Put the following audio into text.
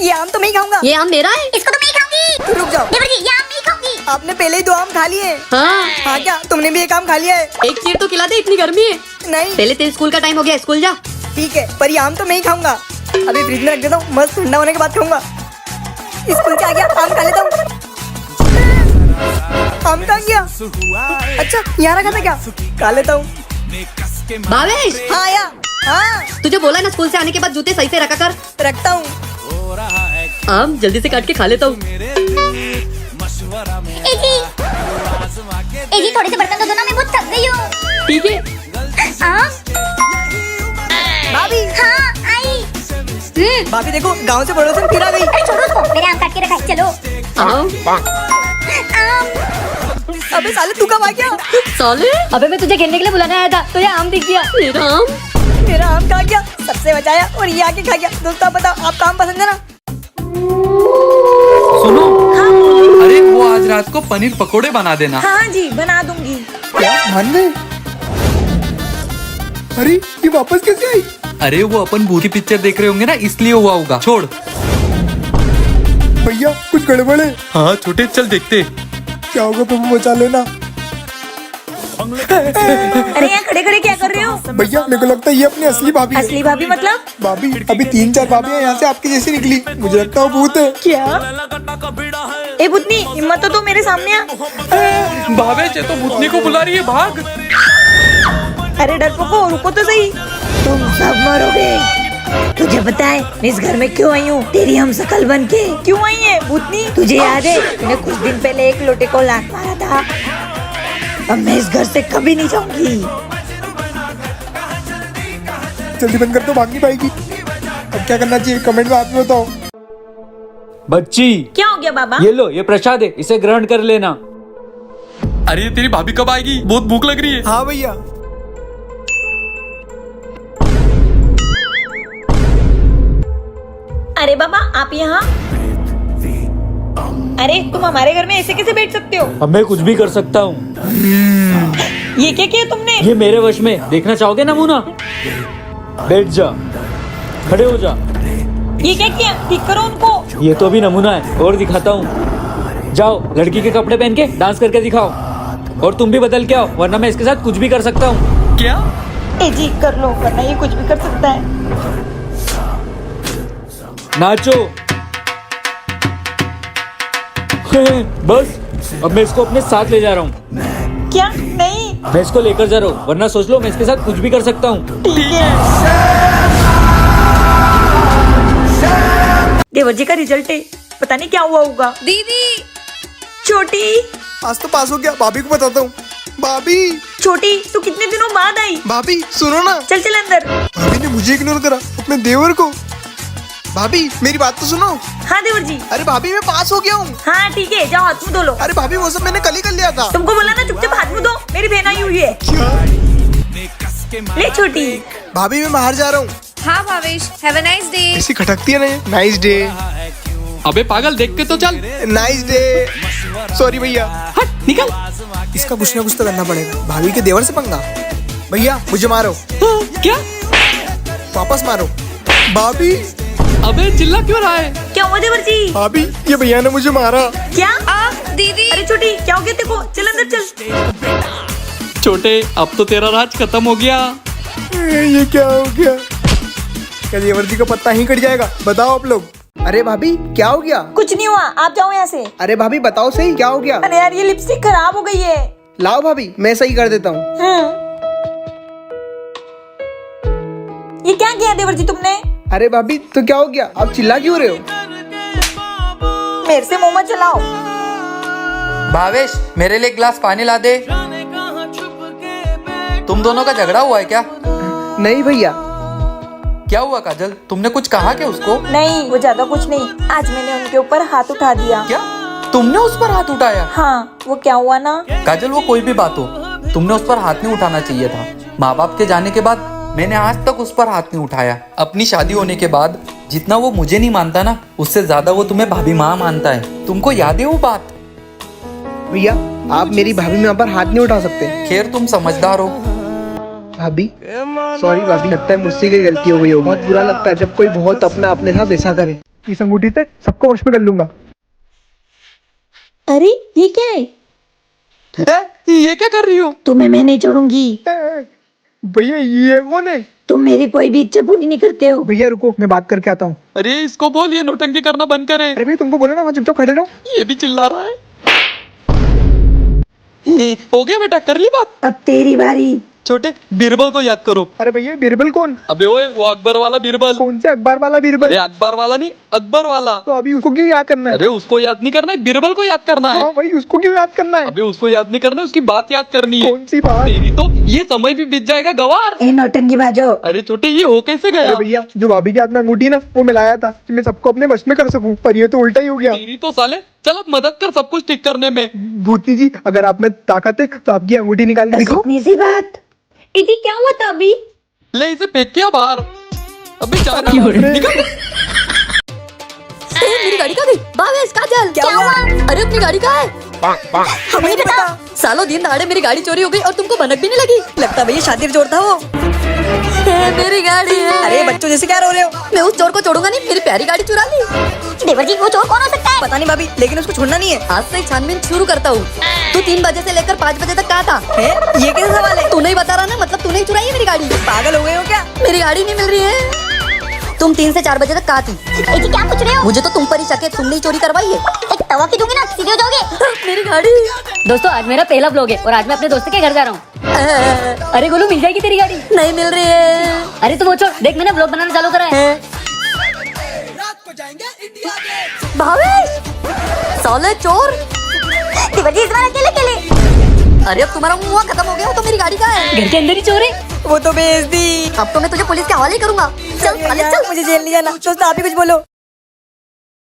ये आम तो मैं ही खाऊंगा। ये आम मेरा है। इसको तो मैं ही खाऊंगी। रुक जाओ, देवर जी ये आम नहीं खाऊंगी। आपने पहले ही 2 आम खा लिए। हाँ, हाँ क्या तुमने भी 1 आम खा लिया है? एक चीर तो खिला दे, इतनी गर्मी है। नहीं पहले तेरे स्कूल का टाइम हो गया, स्कूल जा। ठीक है, पर ये आम तो मैं ही खाऊंगा। अभी फ्रिज में रख देता हूँ, मस्त ठंडा होने के बाद खाऊंगा। स्कूल से आ गया, आम खा लेता हूँ। आम खा गया। अच्छा यहाँ रखा था क्या? खा लेता हूँ। भावेश, हाँ आया। हाँ तुझे बोला ना स्कूल से आने के बाद जूते सही से रखा कर। रखता हूँ। आम जल्दी से काट के खा लेता हूँ। एजी थोड़े से बर्तन धो दो ना, मैं बहुत थक गई हूँ। ठीक है। आम भाभी। हाँ आई। भाभी देखो, गांव से पड़ोसन फिर आ गई। अरे छोड़ो उसको, मेरे आम काट के रखा है, चलो। आम आम अबे साले तू कब आ गया? साले, अबे मैं तुझे खेलने के लिए बुलाने आया था तो ये आम दिख गया। मेरा आम। मेरा आम खा गया, सबसे बचाया और ये आके खा गया। दोस्तों आप बताओ, आपका आम पसंद है ना? सुनो, अरे वो आज रात को पनीर पकोड़े बना देना। हाँ जी बना दूंगी। क्या मान गए? अरे ये वापस कैसे आई? अरे वो अपन भूत की पिक्चर देख रहे होंगे ना, इसलिए हुआ होगा। छोड़। भैया कुछ गड़बड़ है। हाँ छोटे, चल देखते। क्या होगा प्रभु, बचा लेना। अरे यहाँ खड़े खड़े क्या कर रहे हो? भैया मेरे को लगता है ये अपनी असली भाभी है। असली भाभी मतलब? भाभी अभी 3-4 भाभी यहाँ से आपकी जैसी निकली। मुझे लगता है वो भूत है। क्या? ए भूतनी, हिम्मत तो मेरे सामने आ। भावेश, ये तो भूतनी को बुला रही है, भाग। अरे डरपोको रुको तो सही, तुम सब मरोगे। तुझे पता है मैं इस घर में क्यों आई हूँ? तेरी हम शकल बन के। क्यों आई है भूतनी? तुझे याद है तूने कुछ दिन पहले एक लोटे को लात मारा था? अब मैं इस घर से कभी नहीं जाऊंगी। जल्दी बंद कर दो, भाग नहीं पाएगी। अब क्या करना चाहिए कमेंट में आप ही बताओ। बच्ची, क्या हो गया बाबा? ये लो, ये प्रसाद है, इसे ग्रहण कर लेना। अरे तेरी भाभी कब आएगी? बहुत भूख लग रही है। हाँ भैया। अरे बाबा आप यहाँ? अरे तुम हमारे घर में ऐसे कैसे बैठ सकते हो? अब मैं कुछ भी कर सकता हूँ। ये क्या किया तुमने? ये मेरे वश में। देखना चाहोगे नमूना? बैठ जा, खड़े हो जा। ये क्या किया? ठीक करो उनको। ये तो अभी नमूना है, और दिखाता हूँ। जाओ, लड़की के कपड़े पहन के डांस करके दिखाओ। और तुम भी बदल के आओ, वरना मैं इसके साथ कुछ भी कर सकता हूँ। क्या? ए जी कर लो, वरना ये कुछ भी कर सकता है। नाचो। बस, अब मैं इसको अपने साथ ले जा रहा हूँ। क्या? नहीं। मैं इसको लेकर जा रहा हूँ, वरना सोच लो मैं इसके साथ कुछ भी कर सकता हूँ। ठीक है। देवर जी का रिजल्ट है, पता नहीं क्या हुआ होगा। दीदी, छोटी आज तो पास हो गया। भाभी को बताता हूँ। भाभी छोटी तू कितने दिनों बाद आई? भाभी सुनो ना। चल चल अंदर। भाभी ने मुझे इग्नोर करा, अपने देवर को। भाभी मेरी बात तो सुनो। हाँ देवर जी। अरे भाभी मैं पास हो गया हूँ। हाँ ठीक है, जाओ हाथ मुँह धो लो। अरे भाभी वो सब मैंने कल ही कर लिया था। तुमको बोला ना चुपचाप हाथ मुँह धो, मेरी बहन आई हुई है। ले छोटी। भाभी मैं बाहर जा रहा हूँ। हाँ Bhavesh, have a nice day. ऐसी खटकती है ना। Nice day. अबे पागल, देख के तो चल। Nice day. सॉरी भैया। हट, निकल। इसका कुछ ना कुछ तो करना पड़ेगा। भाभी के देवर से पंगा। भैया मुझे मारो। क्या? वापस मारो। भाभी। अबे चिल्ला क्यों रहा है? क्या हुआ देवर जी? भाभी ये भैया ने मुझे मारा। क्या? दीदी, अरे छोटी क्या हो गया तेरे को? चल अंदर चल। छोटे, अब तो तेरा राज खत्म हो गया। ये क्या हो गया? क्या देवर जी का पत्ता ही कट जाएगा? बताओ आप लोग। अरे भाभी क्या हो गया? कुछ नहीं हुआ, आप जाओ यहाँ से। अरे भाभी बताओ सही क्या हो गया? अरे यार ये लिपस्टिक खराब हो गई है। लाओ भाभी मैं सही कर देता हूँ। ये क्या किया देवर जी तुमने? अरे भाभी तो क्या हो गया? आप चिल्ला क्यों रहे हो? मेरे से मुंह मत चलाओ। भावेश, मेरे लिए एक गिलास पानी ला दे। तुम दोनों का झगड़ा हुआ है क्या? नहीं भैया। क्या हुआ काजल, तुमने कुछ कहा क्या उसको? नहीं वो ज्यादा कुछ नहीं, आज मैंने उनके ऊपर हाथ उठा दिया। क्या तुमने उस पर हाथ उठाया? हाँ वो क्या हुआ ना। काजल वो कोई भी बात हो, तुमने उस पर हाथ नहीं उठाना चाहिए था। माँ बाप के जाने के बाद मैंने आज तक उस पर हाथ नहीं उठाया। अपनी शादी होने के बाद जितना वो मुझे नहीं मानता ना, उससे ज्यादा वो तुम्हें भाभी माँ मानता है। तुमको याद है वो बात? भैया आप मेरी भाभी में यहाँ पर हाथ नहीं उठा सकते। खैर तुम समझदार हो। भाभी सॉरी भाभी, लगता है मुझसे कोई गलती हो गई होगी। बहुत बुरा लगता है जब कोई बहुत अपना अपने साथ ऐसा करे। इस अंगूठी से सबको वश में कर लूंगा। अरे ये क्या है? ये क्या कर रही हो? तुम्हें मैं नहीं छोड़ूंगी। भैया ये कौन है? तुम मेरी कोई भी इच्छा पूरी नहीं करते हो। भैया रुको, मैं बात करके आता हूँ। अरे इसको बोल ये नौटंकी करना बंद करे। अरे भैया तुमको बोला ना वहाँ चुपचाप खड़े रहो। ये भी चिल्ला रहा है। हो गया बेटा, कर ली बात। अब तेरी बारी। छोटे बीरबल को याद करो। अरे भैया बीरबल कौन? अबे ओए वो अकबर वाला बीरबल। कौन से अखबार वाला बीरबल? अरे अकबर वाला नहीं, अकबर वाला। तो अभी उसको क्यों याद करना है? अरे उसको याद नहीं करना है, बीरबल को याद करना है। हाँ भाई उसको क्यों याद करना है? अबे उसको याद नहीं करना है, उसकी बात याद करनी है। कौन सी बात? तेरी तो ये समय भी बीत जाएगा गवार। ए नौटंकी बाजो। अरे छोटे ये हो कैसे अरे गया? भैया जो भाभी के हाथ में अंगूठी ना वो मिलाया था कि मैं सबको अपने वश में कर सकूं, पर ये तो उल्टा ही हो गया। तेरी तो साले चल अब मदद कर सब कुछ ठीक करने में। भूतनी जी अगर आप में ताकत है तो आपकी अंगूठी निकाल के दिखाओ। इतनी सी बात। दीदी क्या हुआ था अभी? ले इसे फेंक किया बाहर। अबे जा निकल। मेरी गाड़ी कहाँ गई? भावेश काजल क्या हुआ? अरे अपनी गाड़ी कहाँ है? हमें नहीं पता। सालों दिन दहाड़े मेरी गाड़ी चोरी हो गई और तुमको भनक भी नहीं लगी। लगता भैया शादी का चोर था वो। मेरी गाड़ी है। अरे बच्चों जैसे क्या रो रहे हो? मैं उस चोर को छोड़ूंगा नहीं, मेरी प्यारी गाड़ी चुरा ली। देवर जी वो चोर कौन हो सकता है? पता नहीं भाभी, लेकिन उसको छोड़ना नहीं है। आज से छानबीन शुरू करता हूँ। तू 3 बजे से लेकर 5 बजे तक कहाँ था? हैं? ये कैसा सवाल है? तू नहीं बता रहा ना, मतलब तूने ही चुराई है मेरी गाड़ी। पागल हो गए हो क्या? मेरी गाड़ी नहीं मिल रही है। तुम 3 से 4 बजे तक कहाँ थी? ए जी क्या पूछ रहे हो? मुझे तो तुम पर ही शक है, तुमने ही चोरी करवाई है। एक तवा की दूंगी ना सीधे हो जाओगे। मेरी गाड़ी। दोस्तों आज मेरा पहला व्लॉग है और आज मैं अपने दोस्त के घर जा रहा हूँ। अरे गोलू मिल जाएगी तेरी गाड़ी? नहीं मिल रही है। अरे तू वो छोड़, देख मैंने व्लॉग बनाना चालू करा है। भावेश साले चोर। देवर जी इस बार अकेले अकेले। अरे अब तुम्हारा मुंह खत्म हो गया, तो मेरी गाड़ी कहाँ है? घर के अंदर ही चोर है। वो तो बेच दी। अब तो मैं तुझे पुलिस के हवाले करूंगा। चल साले चल। मुझे जेल नहीं जाना। दोस्त आप ही कुछ बोलो।